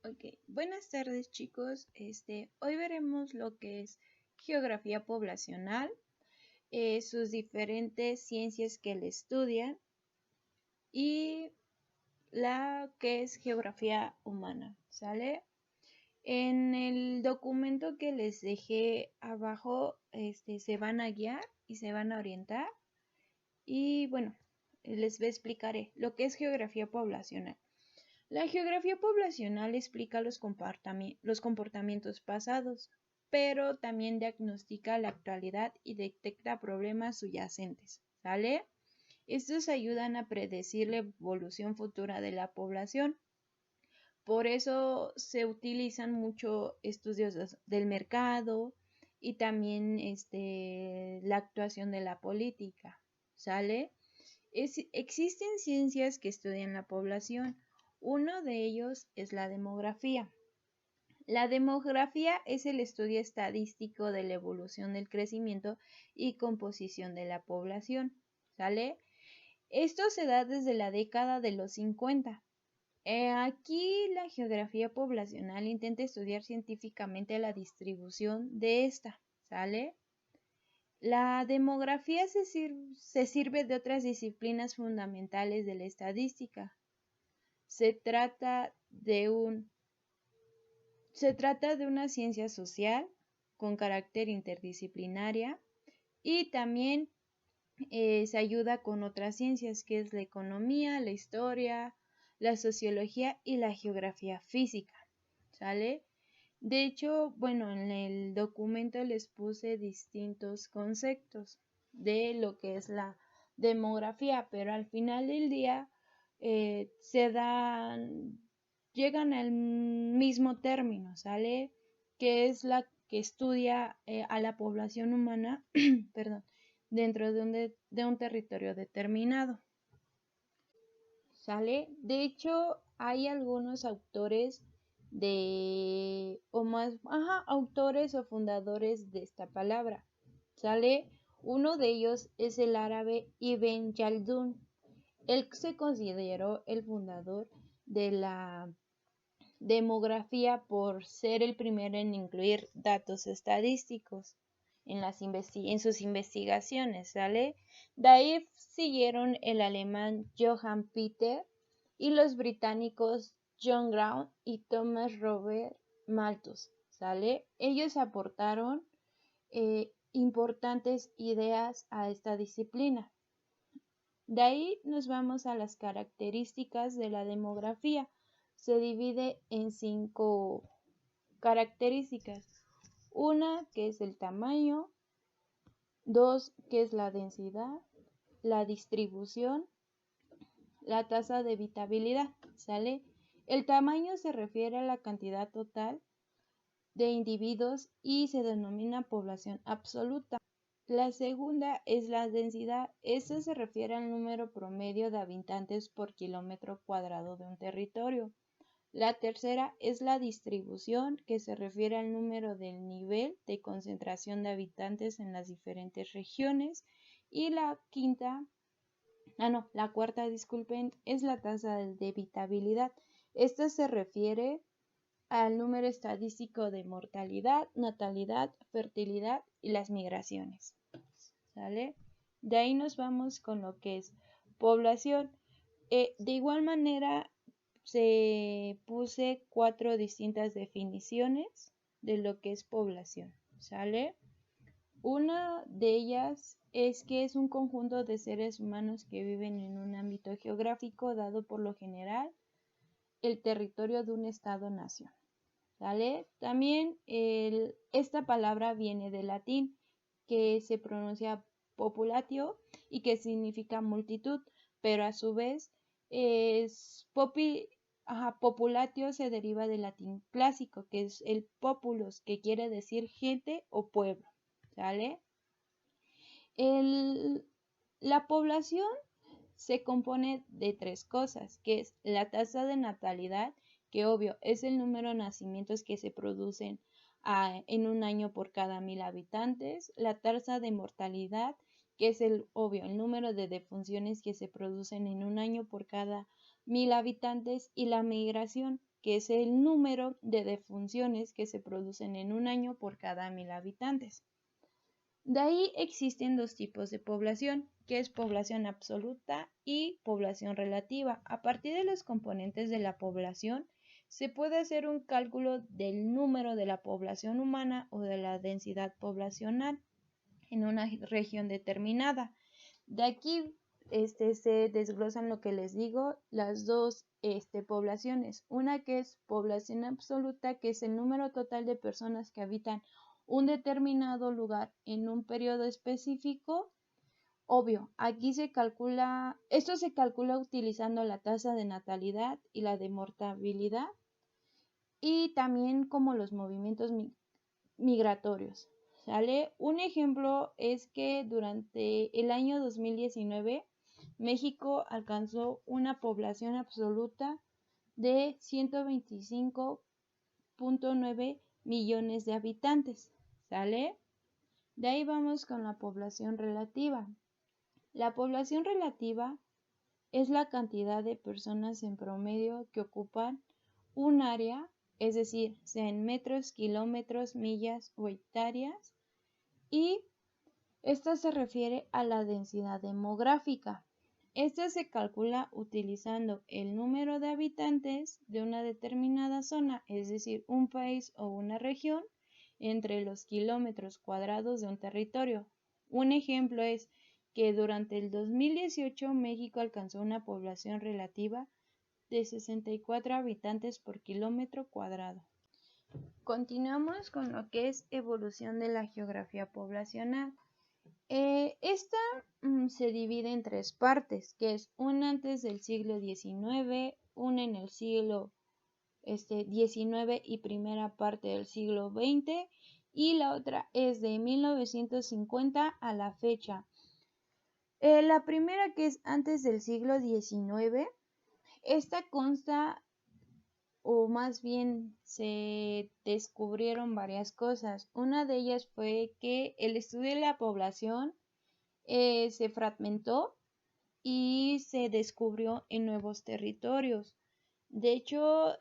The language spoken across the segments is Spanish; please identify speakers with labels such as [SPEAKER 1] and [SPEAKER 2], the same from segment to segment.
[SPEAKER 1] Ok, buenas tardes chicos. Hoy veremos lo que es geografía poblacional, sus diferentes ciencias que le estudian y la que es geografía humana, ¿sale? En el documento que les dejé abajo, se van a guiar y se van a orientar y bueno, les explicaré lo que es geografía poblacional. La geografía poblacional explica los comportamientos pasados, pero también diagnostica la actualidad y detecta problemas subyacentes, ¿sale? Estos ayudan a predecir la evolución futura de la población. Por eso se utilizan mucho estudios del mercado y también la actuación de la política, ¿sale? Existen ciencias que estudian la población. Uno de ellos es la demografía. La demografía es el estudio estadístico de la evolución del crecimiento y composición de la población. ¿Sale? Esto se da desde la década de los 50. Aquí la geografía poblacional intenta estudiar científicamente la distribución de esta. ¿Sale? La demografía se sirve de otras disciplinas fundamentales de la estadística. Se trata de una ciencia social con carácter interdisciplinaria y también se ayuda con otras ciencias que es la economía, la historia, la sociología y la geografía física. ¿Sale? De hecho, bueno, en el documento les puse distintos conceptos de lo que es la demografía, pero al final del día llegan al mismo término, ¿sale? Que es la que estudia a la población humana, perdón, dentro de un territorio determinado, ¿sale? De hecho, hay algunos autores autores o fundadores de esta palabra, ¿sale? Uno de ellos es el árabe Ibn Yaldun. Él se consideró el fundador de la demografía por ser el primero en incluir datos estadísticos en sus investigaciones, ¿sale? De ahí siguieron el alemán Johann Peter y los británicos John Brown y Thomas Robert Malthus, ¿sale? Ellos aportaron importantes ideas a esta disciplina. De ahí nos vamos a las características de la demografía. Se divide en 5 características. Una que es el tamaño, 2 que es la densidad, la distribución, la tasa de habitabilidad, ¿sale? El tamaño se refiere a la cantidad total de individuos y se denomina población absoluta. La segunda es la densidad. Esto se refiere al número promedio de habitantes por kilómetro cuadrado de un territorio. La tercera es la distribución, que se refiere al número del nivel de concentración de habitantes en las diferentes regiones. Y la cuarta, disculpen, es la tasa de habitabilidad. Esta se refiere al número estadístico de mortalidad, natalidad, fertilidad y las migraciones. ¿Sale? De ahí nos vamos con lo que es población. De igual manera, se puse 4 distintas definiciones de lo que es población. ¿Sale? Una de ellas es que es un conjunto de seres humanos que viven en un ámbito geográfico dado por lo general el territorio de un estado-nación. ¿Vale? También esta palabra viene del latín, que se pronuncia populatio y que significa multitud, pero a su vez populatio se deriva del latín clásico, que es el populus, que quiere decir gente o pueblo. ¿Vale? La población se compone de 3 cosas, que es la tasa de natalidad, que obvio es el número de nacimientos que se producen en un año por cada 1000 habitantes, la tasa de mortalidad, que es el número de defunciones que se producen en un año por cada 1000 habitantes, y la migración, que es el número de defunciones que se producen en un año por cada 1000 habitantes. De ahí existen dos tipos de población, que es población absoluta y población relativa. A partir de los componentes de la población, se puede hacer un cálculo del número de la población humana o de la densidad poblacional en una región determinada. De aquí se desglosan lo que les digo, las dos poblaciones. Una que es población absoluta, que es el número total de personas que habitan un determinado lugar en un periodo específico. Obvio, aquí esto se calcula utilizando la tasa de natalidad y la de mortalidad y también como los movimientos migratorios. ¿Sale? Un ejemplo es que durante el año 2019 México alcanzó una población absoluta de 125.9 millones de habitantes. ¿Sale? De ahí vamos con la población relativa. La población relativa es la cantidad de personas en promedio que ocupan un área, es decir, sea en metros, kilómetros, millas o hectáreas, y esta se refiere a la densidad demográfica. Esta se calcula utilizando el número de habitantes de una determinada zona, es decir, un país o una región, entre los kilómetros cuadrados de un territorio. Un ejemplo es que durante el 2018 México alcanzó una población relativa de 64 habitantes por kilómetro cuadrado. Continuamos con lo que es evolución de la geografía poblacional. Esta se divide en tres partes, que es una antes del siglo XIX, una en el siglo XIX y primera parte del siglo XX, y la otra es de 1950 a la fecha. La primera, que es antes del siglo XIX, esta consta, o más bien se descubrieron varias cosas. Una de ellas fue que el estudio de la población se fragmentó y se descubrió en nuevos territorios. De hecho,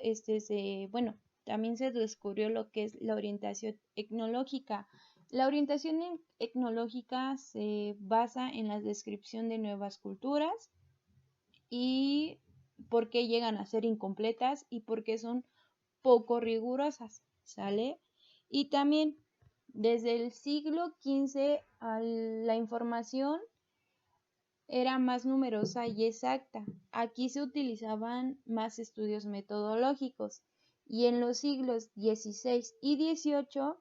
[SPEAKER 1] también se descubrió lo que es la orientación etnológica. La orientación etnológica se basa en la descripción de nuevas culturas y por qué llegan a ser incompletas y por qué son poco rigurosas, ¿sale? Y también desde el siglo XV la información era más numerosa y exacta. Aquí se utilizaban más estudios metodológicos y en los siglos XVI y XVIII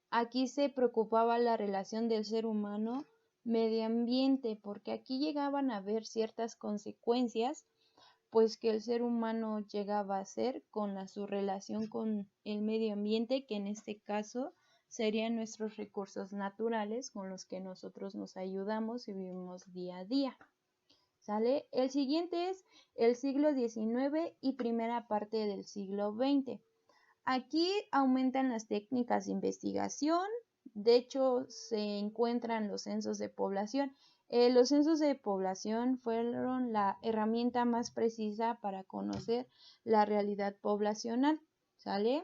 [SPEAKER 1] aquí se preocupaba la relación del ser humano medio ambiente, porque aquí llegaban a haber ciertas consecuencias pues que el ser humano llegaba a ser con su relación con el medio ambiente, que en este caso serían nuestros recursos naturales con los que nosotros nos ayudamos y vivimos día a día. ¿Sale? El siguiente es el siglo XIX y primera parte del siglo XX. Aquí aumentan las técnicas de investigación, de hecho se encuentran los censos de población. Los censos de población fueron la herramienta más precisa para conocer la realidad poblacional, ¿sale?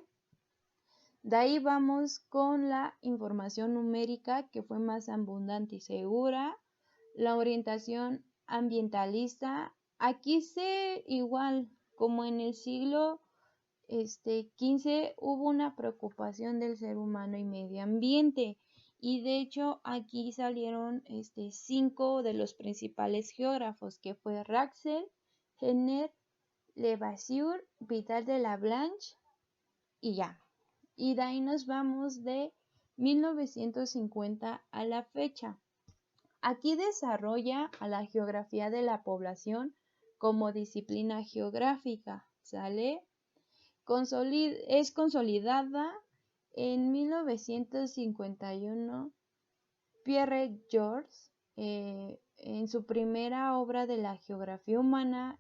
[SPEAKER 1] De ahí vamos con la información numérica, que fue más abundante y segura. La orientación ambientalista, aquí igual como en el siglo XV hubo una preocupación del ser humano y medio ambiente, y de hecho aquí salieron 5 de los principales geógrafos, que fue Raxel, Henner, Levasseur, Vidal de la Blanche y ya. Y de ahí nos vamos de 1950 a la fecha. Aquí desarrolla a la geografía de la población como disciplina geográfica, ¿sale? Es consolidada en 1951. Pierre Georges, en su primera obra de la geografía humana,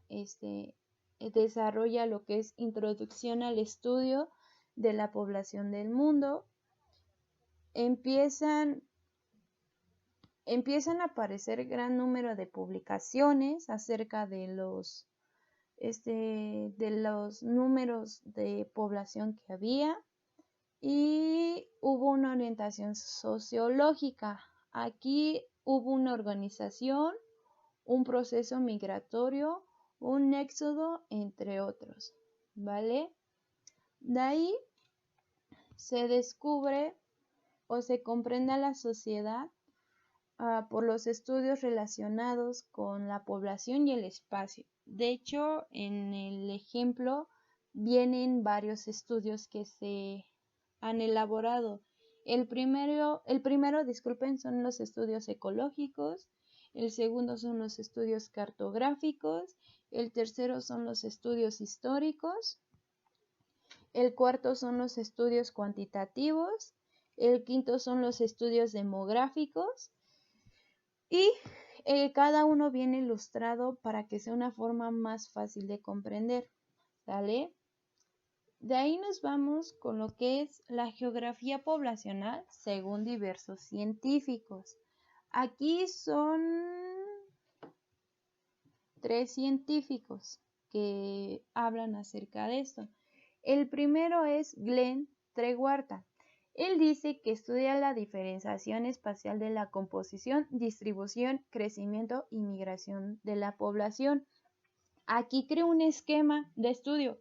[SPEAKER 1] desarrolla lo que es Introducción al estudio de la población del mundo. Empiezan a aparecer gran número de publicaciones acerca de los de los números de población que había, y hubo una orientación sociológica. Aquí hubo una organización, un proceso migratorio, un éxodo, entre otros, ¿vale? De ahí se descubre o se comprende a la sociedad por los estudios relacionados con la población y el espacio. De hecho, en el ejemplo vienen varios estudios que se han elaborado. El primero, disculpen, son los estudios ecológicos, el segundo son los estudios cartográficos, el tercero son los estudios históricos, el cuarto son los estudios cuantitativos, el quinto son los estudios demográficos, y cada uno viene ilustrado para que sea una forma más fácil de comprender, ¿sale? De ahí nos vamos con lo que es la geografía poblacional según diversos científicos. Aquí son 3 científicos que hablan acerca de esto. El primero es Glenn Treguarta. Él dice que estudia la diferenciación espacial de la composición, distribución, crecimiento y migración de la población. Aquí creo un esquema de estudio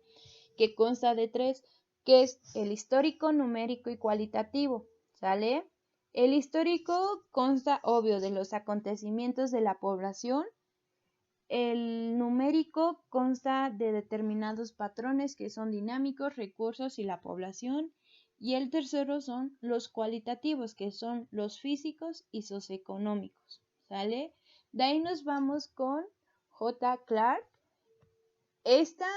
[SPEAKER 1] que consta de 3, que es el histórico, numérico y cualitativo, ¿sale? El histórico consta, obvio, de los acontecimientos de la población. El numérico consta de determinados patrones que son dinámicos, recursos y la población. Y el tercero son los cualitativos, que son los físicos y socioeconómicos, ¿sale? De ahí nos vamos con J. Clark. Esta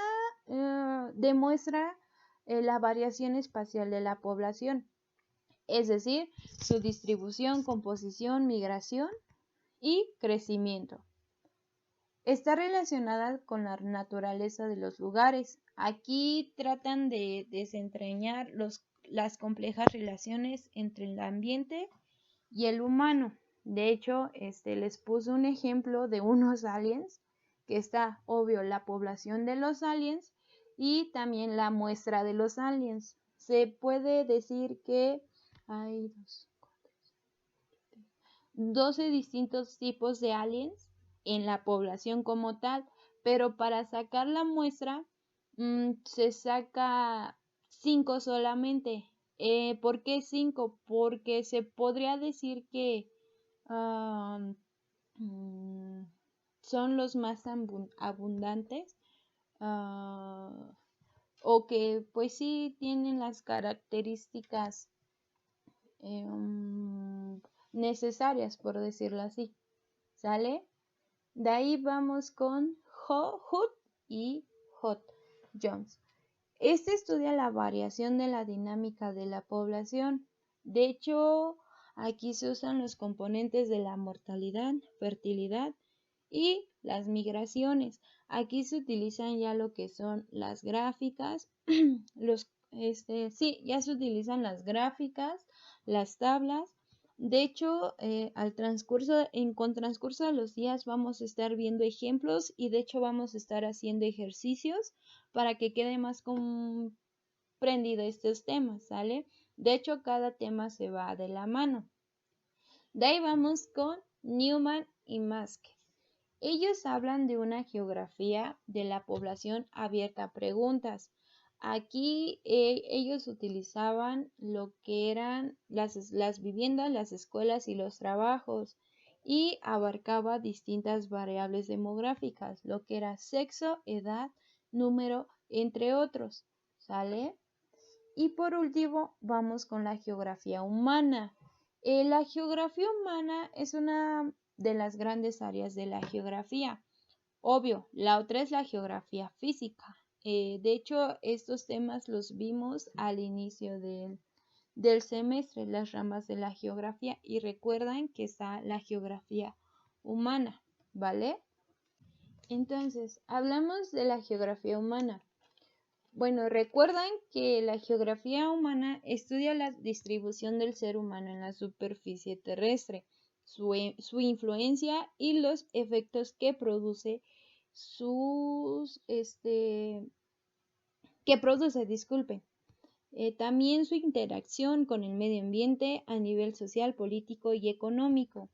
[SPEAKER 1] demuestra la variación espacial de la población, es decir, su distribución, composición, migración y crecimiento. Está relacionada con la naturaleza de los lugares. Aquí tratan de desentrañar las complejas relaciones entre el ambiente y el humano. De hecho, les puse un ejemplo de unos aliens, que está obvio la población de los aliens y también la muestra de los aliens. Se puede decir que hay 12 distintos tipos de aliens en la población como tal, pero para sacar la muestra se saca 5 solamente. ¿Por qué 5? Porque se podría decir que son los más abundantes o que pues sí tienen las características necesarias, por decirlo así, ¿sale? De ahí vamos con Hood y Hot Jones. Este estudia la variación de la dinámica de la población. De hecho, aquí se usan los componentes de la mortalidad, fertilidad y las migraciones. Aquí se utilizan ya lo que son las gráficas, ya se utilizan las gráficas, las tablas. De hecho, con transcurso de los días vamos a estar viendo ejemplos y de hecho vamos a estar haciendo ejercicios para que quede más comprendido estos temas, ¿sale? De hecho, cada tema se va de la mano. De ahí vamos con Newman y Maskell. Ellos hablan de una geografía de la población abierta a preguntas. Aquí ellos utilizaban lo que eran las viviendas, las escuelas y los trabajos y abarcaba distintas variables demográficas, lo que era sexo, edad, número, entre otros, ¿sale? Y por último vamos con la geografía humana. La geografía humana es una de las grandes áreas de la geografía. Obvio, la otra es la geografía física. De hecho, estos temas los vimos al inicio del semestre, las ramas de la geografía, y recuerdan que está la geografía humana, ¿vale? Entonces, hablamos de la geografía humana. Bueno, recuerdan que la geografía humana estudia la distribución del ser humano en la superficie terrestre, su influencia y los efectos que produce sus, que produce, disculpen. También su interacción con el medio ambiente a nivel social, político y económico.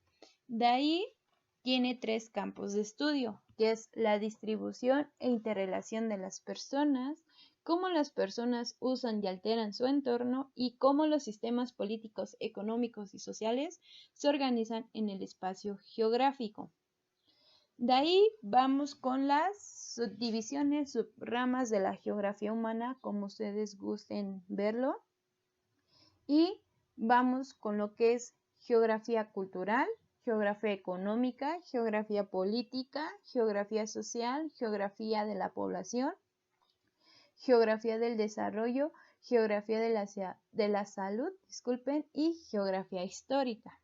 [SPEAKER 1] De ahí tiene 3 campos de estudio, que es la distribución e interrelación de las personas, cómo las personas usan y alteran su entorno y cómo los sistemas políticos, económicos y sociales se organizan en el espacio geográfico. De ahí vamos con las subdivisiones, subramas de la geografía humana, como ustedes gusten verlo. Y vamos con lo que es geografía cultural, geografía económica, geografía política, geografía social, geografía de la población, geografía del desarrollo, geografía de la salud, disculpen, y geografía histórica.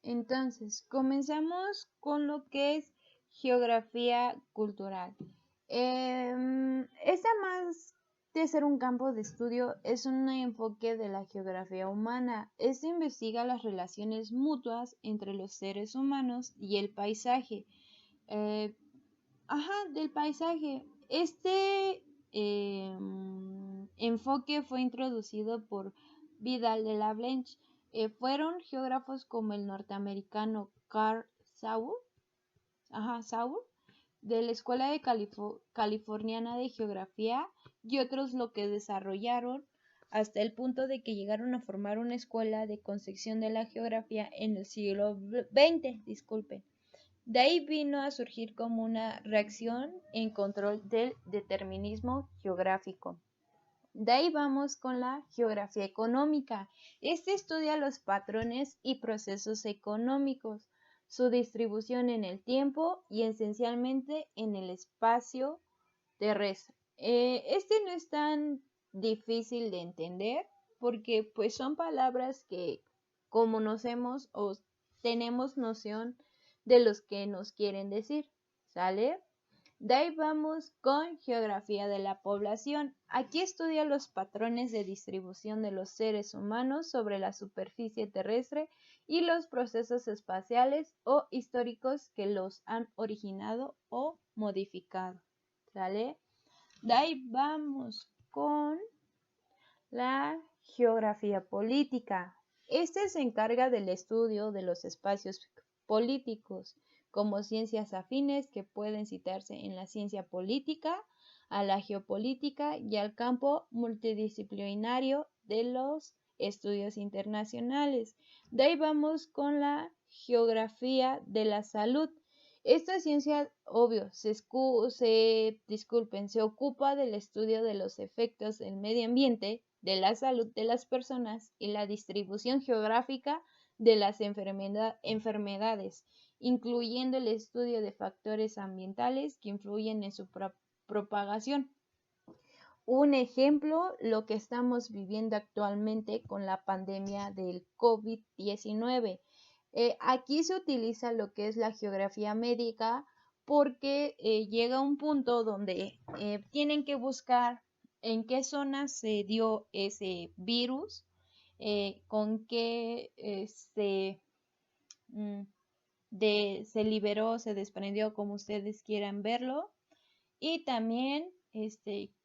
[SPEAKER 1] Entonces, comenzamos con lo que es geografía cultural. Esta más de ser un campo de estudio es un enfoque de la geografía humana. Este investiga las relaciones mutuas entre los seres humanos y el paisaje. Del paisaje. Este enfoque fue introducido por Vidal de la Blanche. Fueron geógrafos como el norteamericano Carl Sauer, de la Escuela de Californiana de Geografía y otros lo que desarrollaron hasta el punto de que llegaron a formar una escuela de concepción de la geografía en el siglo XX, disculpen. De ahí vino a surgir como una reacción en control del determinismo geográfico. De ahí vamos con la geografía económica. Este estudia los patrones y procesos económicos, su distribución en el tiempo y esencialmente en el espacio terrestre. Este no es tan difícil de entender porque pues son palabras que conocemos o tenemos noción de los que nos quieren decir, ¿sale? De ahí vamos con geografía de la población. Aquí estudia los patrones de distribución de los seres humanos sobre la superficie terrestre y los procesos espaciales o históricos que los han originado o modificado. ¿Sale? De ahí vamos con la geografía política. Este se encarga del estudio de los espacios políticos como ciencias afines que pueden citarse en la ciencia política, a la geopolítica y al campo multidisciplinario de los estudios internacionales. De ahí vamos con la geografía de la salud. Esta ciencia, obvio, se ocupa del estudio de los efectos del medio ambiente, de la salud de las personas y la distribución geográfica de las enfermedades, incluyendo el estudio de factores ambientales que influyen en su propagación. Un ejemplo, lo que estamos viviendo actualmente con la pandemia del COVID-19. Aquí se utiliza lo que es la geografía médica porque llega un punto donde tienen que buscar en qué zona se dio ese virus, con qué se liberó, se desprendió, como ustedes quieran verlo, y también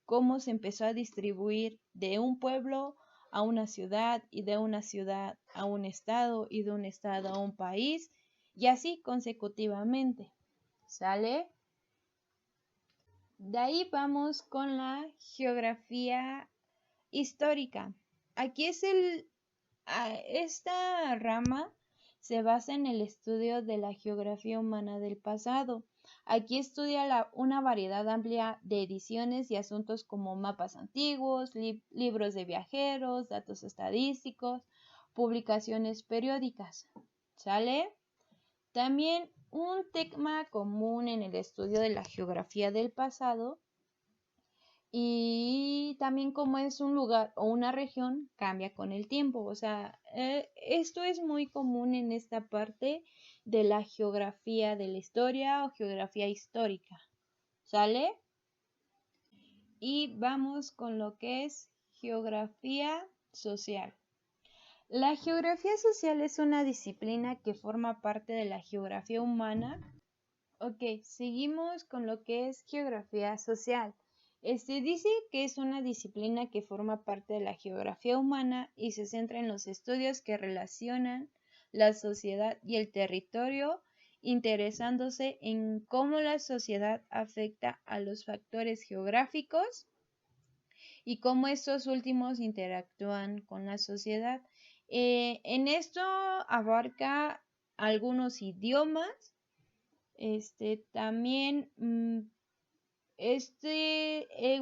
[SPEAKER 1] cómo se empezó a distribuir de un pueblo a una ciudad y de una ciudad a un estado y de un estado a un país y así consecutivamente. ¿Sale? De ahí vamos con la geografía histórica. Aquí esta rama se basa en el estudio de la geografía humana del pasado. Aquí estudia una variedad amplia de ediciones y asuntos como mapas antiguos, libros de viajeros, datos estadísticos, publicaciones periódicas. ¿Sale? También un tema común en el estudio de la geografía del pasado y también como es un lugar o una región cambia con el tiempo. O sea, esto es muy común en esta parte de la geografía de la historia o geografía histórica. ¿Sale? Y vamos con lo que es geografía social. La geografía social es una disciplina que forma parte de la geografía humana. Ok, seguimos con lo que es geografía social. Dice que es una disciplina que forma parte de la geografía humana y se centra en los estudios que relacionan la sociedad y el territorio, interesándose en cómo la sociedad afecta a los factores geográficos y cómo estos últimos interactúan con la sociedad. En esto abarca algunos idiomas, también,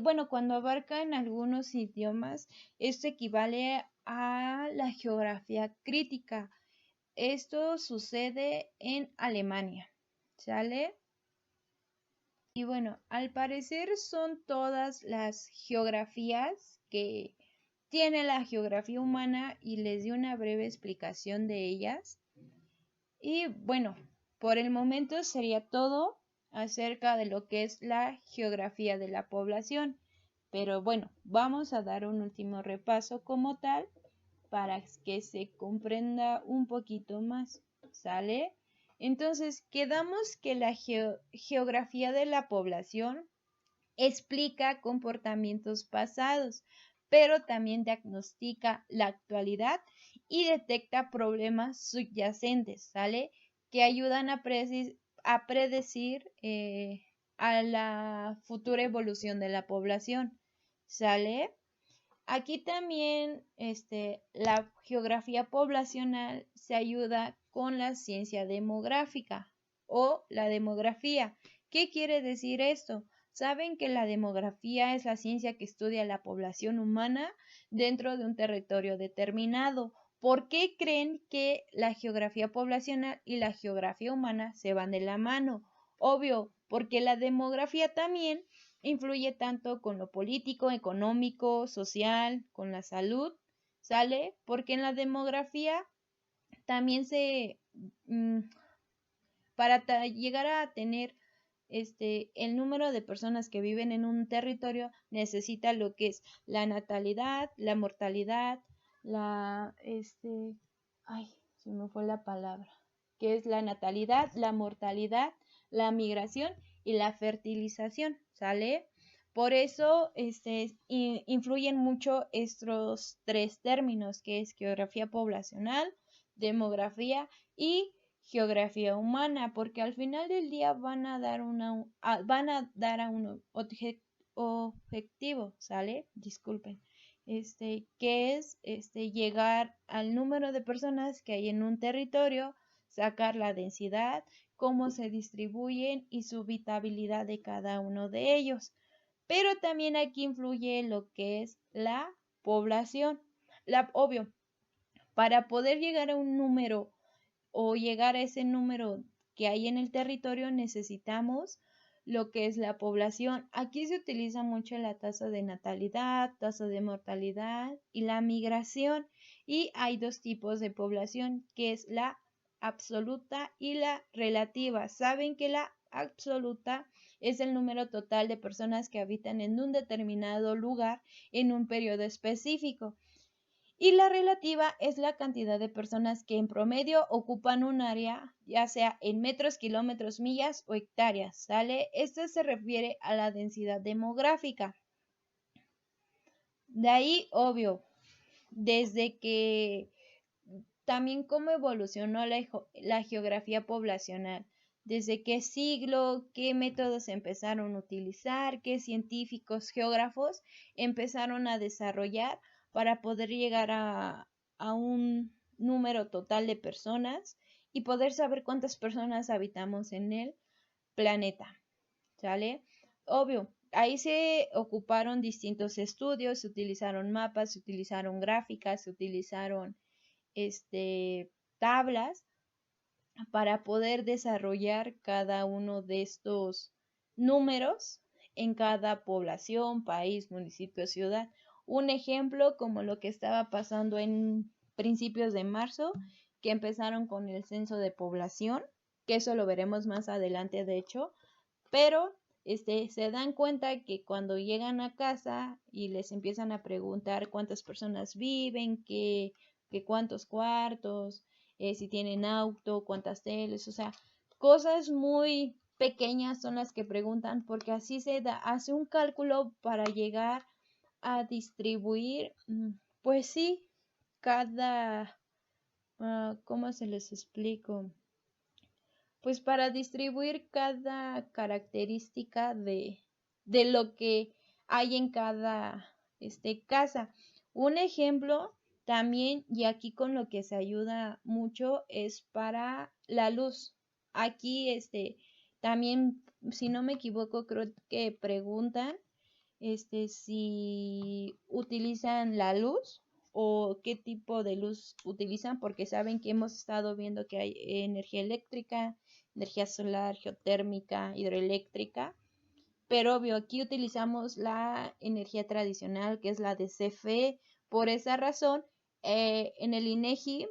[SPEAKER 1] bueno, cuando abarca en algunos idiomas, esto equivale a la geografía crítica. Esto sucede en Alemania, ¿sale? Y bueno, al parecer son todas las geografías que tiene la geografía humana y les di una breve explicación de ellas. Y bueno, por el momento sería todo acerca de lo que es la geografía de la población. Pero bueno, vamos a dar un último repaso como tal para que se comprenda un poquito más. ¿Sale? Entonces, quedamos que la geografía de la población explica comportamientos pasados, pero también diagnostica la actualidad y detecta problemas subyacentes, ¿sale? Que ayudan a predecir a la futura evolución de la población, ¿sale? Aquí también la geografía poblacional se ayuda con la ciencia demográfica o la demografía. ¿Qué quiere decir esto? Saben que la demografía es la ciencia que estudia la población humana dentro de un territorio determinado. ¿Por qué creen que la geografía poblacional y la geografía humana se van de la mano? Obvio, porque la demografía también influye tanto con lo político, económico, social, con la salud, ¿sale? Porque en la demografía también mm, para llegar a tener el número de personas que viven en un territorio necesita lo que es la natalidad, la mortalidad, ay, se me fue la palabra, que es la natalidad, la mortalidad, la migración y la fertilización, ¿sale? Por eso influyen mucho estos tres términos, que es geografía poblacional, demografía y geografía humana, porque al final del día van a dar a un objetivo, ¿sale? Disculpen. Que es llegar al número de personas que hay en un territorio, sacar la densidad, cómo se distribuyen y su habitabilidad de cada uno de ellos. Pero también aquí influye lo que es la población. Obvio, para poder llegar a un número o llegar a ese número que hay en el territorio necesitamos lo que es la población. Aquí se utiliza mucho la tasa de natalidad, tasa de mortalidad y la migración. Y hay dos tipos de población, que es la absoluta y la relativa. Saben que la absoluta es el número total de personas que habitan en un determinado lugar en un periodo específico. Y la relativa es la cantidad de personas que en promedio ocupan un área, ya sea en metros, kilómetros, millas o hectáreas, ¿sale? Esto se refiere a la densidad demográfica. De ahí, obvio, desde que también cómo evolucionó la geografía poblacional, desde qué siglo, qué métodos empezaron a utilizar, qué científicos, geógrafos empezaron a desarrollar para poder llegar a un número total de personas y poder saber cuántas personas habitamos en el planeta, ¿sale? Obvio, ahí se ocuparon distintos estudios, se utilizaron mapas, se utilizaron gráficas, se utilizaron tablas para poder desarrollar cada uno de estos números en cada población, país, municipio, ciudad. Un ejemplo como lo que estaba pasando en principios de marzo, que empezaron con el censo de población, que eso lo veremos más adelante de hecho, pero se dan cuenta que cuando llegan a casa y les empiezan a preguntar cuántas personas viven, que cuántos cuartos, si tienen auto, cuántas teles, o sea, cosas muy pequeñas son las que preguntan, porque así se hace un cálculo para llegar a distribuir, pues sí, cada, ¿cómo se les explico? Pues para distribuir cada característica de lo que hay en cada casa. Un ejemplo también, y aquí con lo que se ayuda mucho, es para la luz. Aquí también, si no me equivoco, creo que preguntan si utilizan la luz o qué tipo de luz utilizan, porque saben que hemos estado viendo que hay energía eléctrica, energía solar, geotérmica, hidroeléctrica, pero obvio, aquí utilizamos la energía tradicional, que es la de CFE. Por esa razón, en el INEGI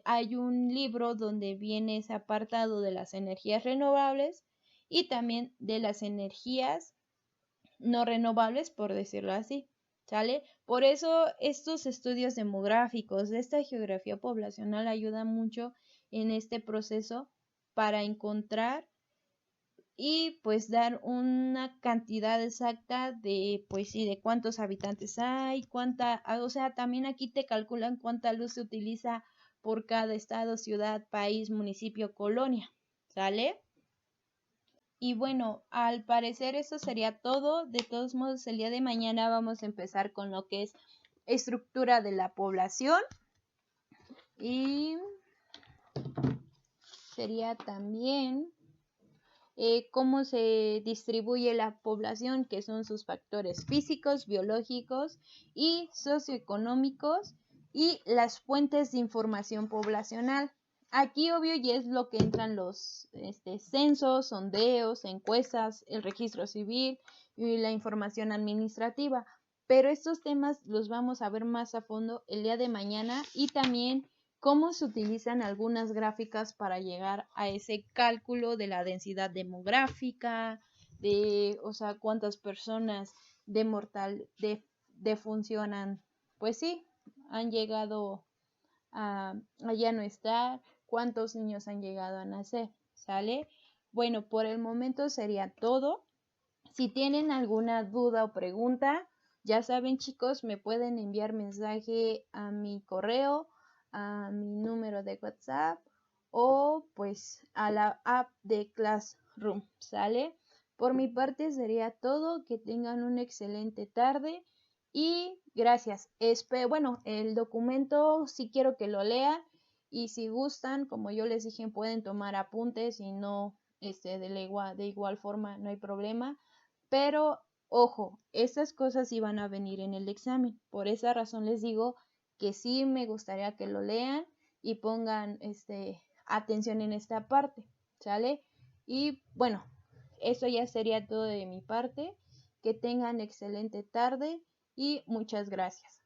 [SPEAKER 1] hay un libro donde viene ese apartado de las energías renovables y también de las energías no renovables, por decirlo así, ¿sale? Por eso estos estudios demográficos, esta geografía poblacional ayuda mucho en este proceso para encontrar y pues dar una cantidad exacta de, pues sí, de cuántos habitantes hay, o sea, también aquí te calculan cuánta luz se utiliza por cada estado, ciudad, país, municipio, colonia, ¿sale? Y bueno, al parecer eso sería todo. De todos modos, el día de mañana vamos a empezar con lo que es estructura de la población. Y sería también cómo se distribuye la población, que son sus factores físicos, biológicos y socioeconómicos y las fuentes de información poblacional. Aquí obvio ya es lo que entran los censos, sondeos, encuestas, el registro civil y la información administrativa. Pero estos temas los vamos a ver más a fondo el día de mañana y también cómo se utilizan algunas gráficas para llegar a ese cálculo de la densidad demográfica, o sea, cuántas personas defuncionan, pues sí, han llegado a ya no estar, cuántos niños han llegado a nacer, ¿sale? Bueno, por el momento sería todo. Si tienen alguna duda o pregunta, ya saben chicos, me pueden enviar mensaje a mi correo, a mi número de WhatsApp o pues a la app de Classroom, ¿sale? Por mi parte sería todo, que tengan una excelente tarde y gracias. Bueno, el documento sí quiero que lo lean y si gustan, como yo les dije, pueden tomar apuntes y no de igual forma, no hay problema. Pero, ojo, estas cosas iban a venir en el examen. Por esa razón les digo que sí me gustaría que lo lean y pongan atención en esta parte, ¿sale? Y bueno, eso ya sería todo de mi parte. Que tengan excelente tarde y muchas gracias.